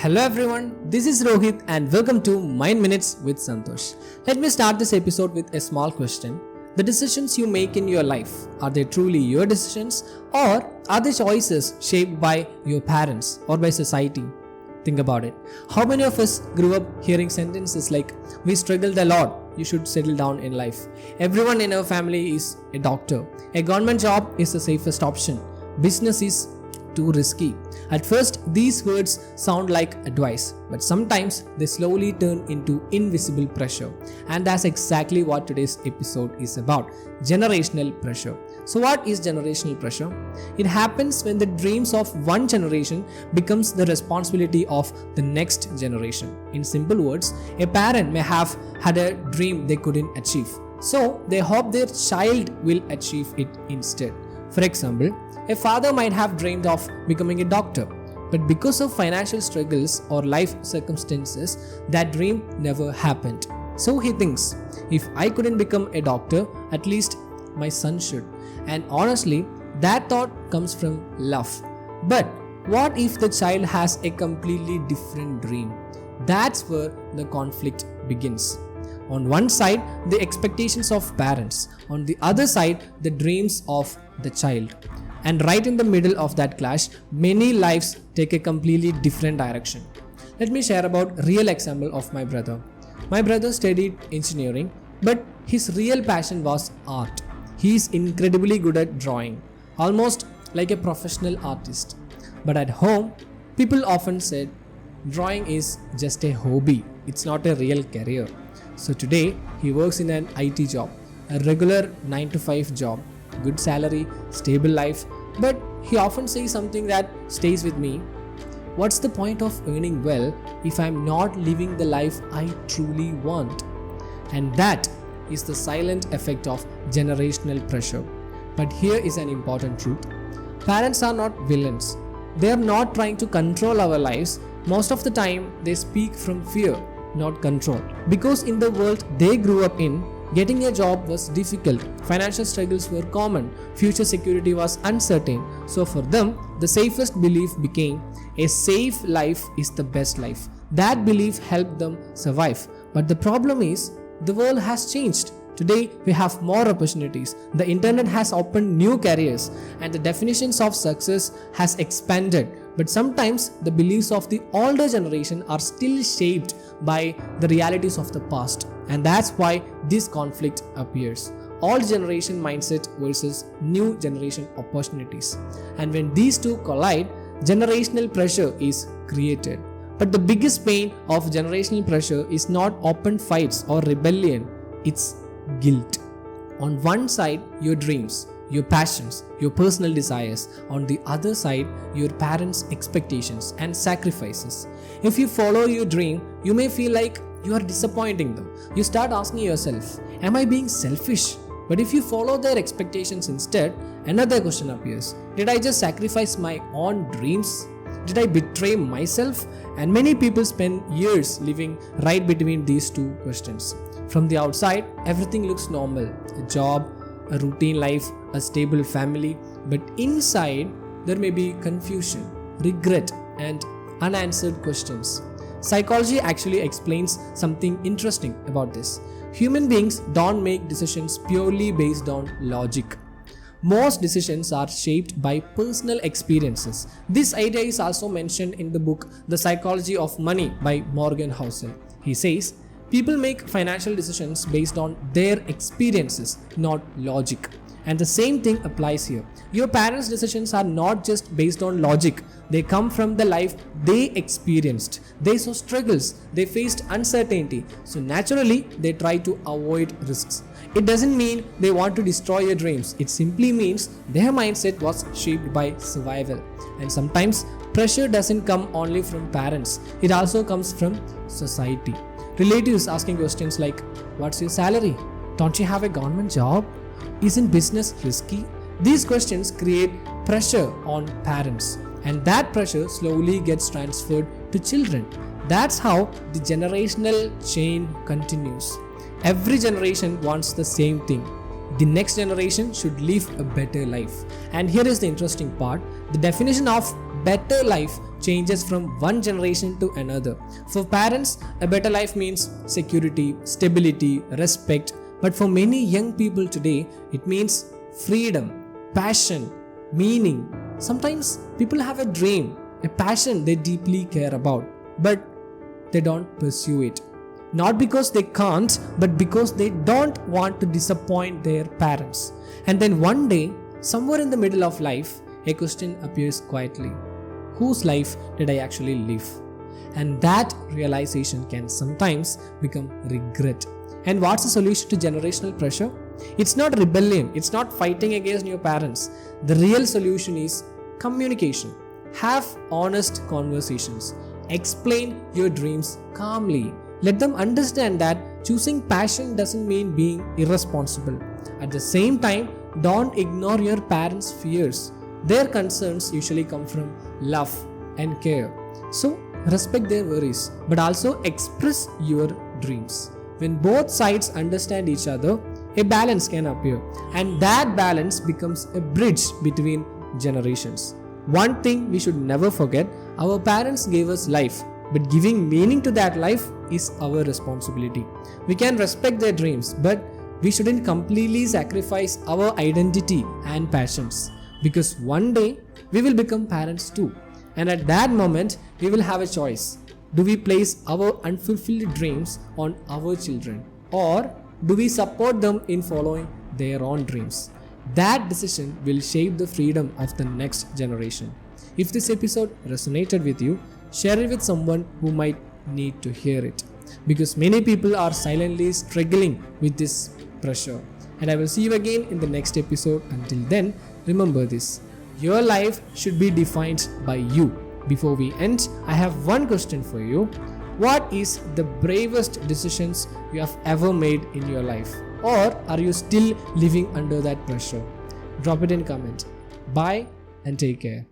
Hello everyone, this is Rohith and welcome to Mind Minutes with Santhosh. Let me start this episode with a small question. The decisions you make in your life, are they truly your decisions or are they choices shaped by your parents or by society? Think about it. How many of us grew up hearing sentences like, "We struggled a lot, you should settle down in life. Everyone in our family is a doctor. A government job is the safest option. Business is too risky." At first, these words sound like advice, but sometimes they slowly turn into invisible pressure. And that's exactly what today's episode is about: generational pressure. So what is generational pressure? It happens when the dreams of one generation becomes the responsibility of the next generation. In simple words, a parent may have had a dream they couldn't achieve, so they hope their child will achieve it instead. For example, a father might have dreamed of becoming a doctor, but because of financial struggles or life circumstances, that dream never happened. So he thinks, if I couldn't become a doctor, at least my son should. And honestly, that thought comes from love. But what if the child has a completely different dream? That's where the conflict begins. On one side, the expectations of parents. On the other side, the dreams of the child. And right in the middle of that clash, many lives take a completely different direction. Let me share about a real example of my brother. My brother studied engineering, but his real passion was art. He is incredibly good at drawing, almost like a professional artist. But at home, people often said, drawing is just a hobby, it's not a real career. So today, he works in an IT job, a regular 9 to 5 job, good salary, stable life, but he often says something that stays with me. What's the point of earning well if I'm not living the life I truly want? And that is the silent effect of generational pressure. But here is an important truth. Parents are not villains. They are not trying to control our lives. Most of the time, they speak from fear, not control. Because in the world they grew up in, getting a job was difficult, financial struggles were common, future security was uncertain. So for them, the safest belief became a safe life is the best life. That belief helped them survive. But the problem is, the world has changed. Today, we have more opportunities. The internet has opened new careers and the definitions of success has expanded. But sometimes the beliefs of the older generation are still shaped by the realities of the past. And that's why this conflict appears. Old generation mindset versus new generation opportunities. And when these two collide, generational pressure is created. But the biggest pain of generational pressure is not open fights or rebellion, it's guilt. On one side, your dreams, your passions, your personal desires. On the other side, your parents' expectations and sacrifices. If you follow your dream, you may feel like you are disappointing them. You start asking yourself, am I being selfish? But if you follow their expectations instead, another question appears. Did I just sacrifice my own dreams? Did I betray myself? And many people spend years living right between these two questions. From the outside, everything looks normal. A job, a routine life, a stable family. But inside, there may be confusion, regret, and unanswered questions. Psychology actually explains something interesting about this. Human beings don't make decisions purely based on logic. Most decisions are shaped by personal experiences. This idea is also mentioned in the book The Psychology of Money by Morgan Housel. He says, people make financial decisions based on their experiences, not logic. And the same thing applies here. Your parents' decisions are not just based on logic. They come from the life they experienced. They saw struggles. They faced uncertainty. So naturally, they try to avoid risks. It doesn't mean they want to destroy your dreams. It simply means their mindset was shaped by survival. And sometimes pressure doesn't come only from parents. It also comes from society. Relatives asking questions like, what's your salary? Don't you have a government job? Isn't business risky? These questions create pressure on parents, and that pressure slowly gets transferred to children. That's how the generational chain continues. Every generation wants the same thing. The next generation should live a better life. And here is the interesting part. The definition of better life changes from one generation to another. For parents, a better life means security, stability, respect. But for many young people today, it means freedom, passion, meaning. Sometimes people have a dream, a passion they deeply care about, but they don't pursue it. Not because they can't, but because they don't want to disappoint their parents. And then one day, somewhere in the middle of life, a question appears quietly. Whose life did I actually live? And that realization can sometimes become regret. And what's the solution to generational pressure? It's not rebellion, it's not fighting against your parents. The real solution is communication. Have honest conversations. Explain your dreams calmly. Let them understand that choosing passion doesn't mean being irresponsible. At the same time, don't ignore your parents' fears. Their concerns usually come from love and care. So, respect their worries, but also express your dreams. When both sides understand each other, a balance can appear, and that balance becomes a bridge between generations. One thing we should never forget, our parents gave us life, but giving meaning to that life is our responsibility. We can respect their dreams, but we shouldn't completely sacrifice our identity and passions, because one day we will become parents too. And at that moment, we will have a choice. Do we place our unfulfilled dreams on our children, or do we support them in following their own dreams? That decision will shape the freedom of the next generation. If this episode resonated with you, share it with someone who might need to hear it, because many people are silently struggling with this pressure. And I will see you again in the next episode. Until then, remember this: your life should be defined by you. Before we end, I have one question for you. What is the bravest decisions you have ever made in your life? Or are you still living under that pressure? Drop it in comment. Bye and take care.